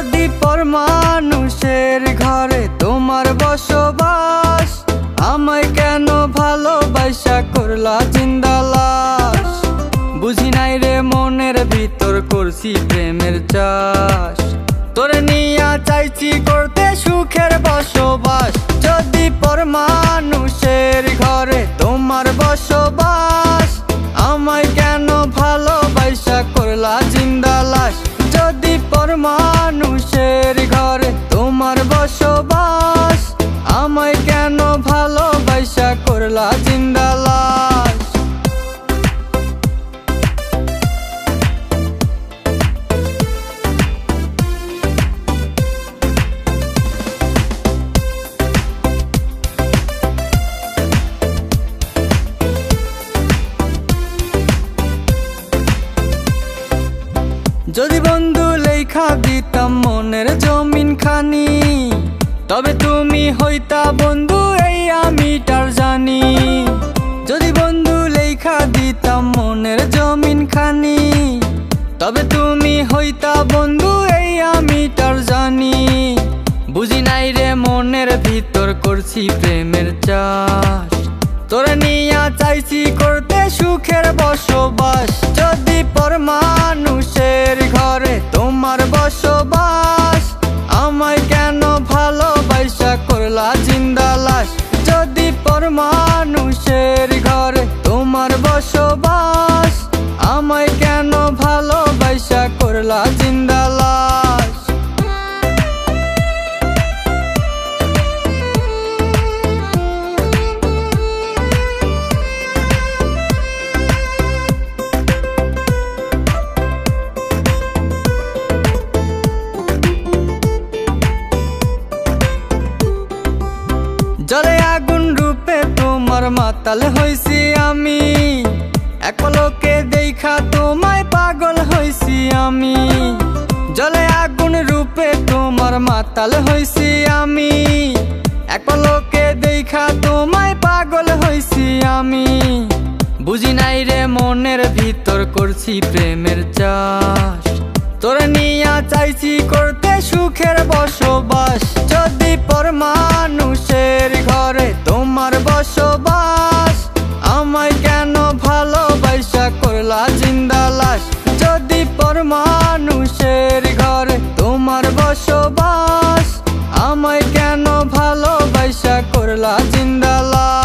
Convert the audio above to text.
যদি পর মানুষের ঘরে তোমার বসবাস, আমায় কেন ভালোবাসা করলা জিন্দা লাশ। বুঝি নাই রে মনের ভিতর করছি প্রেমের চাষ, তোরে নিয়া চাইছি করতে সুখের বসবাস। যদি পর মানুষের ঘরে তোমার বসবাস, আমায় কেন ভালোবাসা করলা জিন্দা লাশ। যদি পর মানুষের ঘরে তোমার বসবাস, আমায় কেন ভালোবাসা করলা জিন্দা লাশ। যদি বন্ধু লেখা দিতাম মনের জমিন খানি, তবে তুমি হইতা বন্ধু এই আমি তার জানি। যদি বন্ধু লেখা দিতাম মনের জমিন খানি, তবে তুমি হইতা বন্ধু এই আমি তার জানি। বুঝি নাই রে মনের ভিতর করছি প্রেমের চাষ, তোরে নিয়া চাইছি করতে সুখের বসবাস। যদি পর মানুষের ঘরে তোমার বসবাস, আমায় কেন ভালোবাসা করলা জিন্দা লাশ। যদি পর মানুষের ঘরে তোমার বসবাস, আমায় কেন ভালোবাসা করলা জিন্দা লাশ। জলে আগুন রূপে তোমার মাতাল হইছি আমি, এক পলকে দেখা তোমায় পাগল হইছি আমি। জলে আগুন রূপে তোমার মাতাল হইছি আমি, এক পলকে দেখা তোমায় পাগল হইছি আমি। বুঝি নাই রে মনের ভিতর করছি প্রেমের চাষ, তোরে নিয়া চাইছি করতে সুখের বসবাস। যদি পর মানুষের ঘরে তোমার বসবাস, আমায় কেন ভালোবাসা করলা জিন্দা লাশ। যদি পর মানুষের ঘরে তোমার বসবাস, আমায় কেন ভালোবাসা করলা জিন্দা লাশ।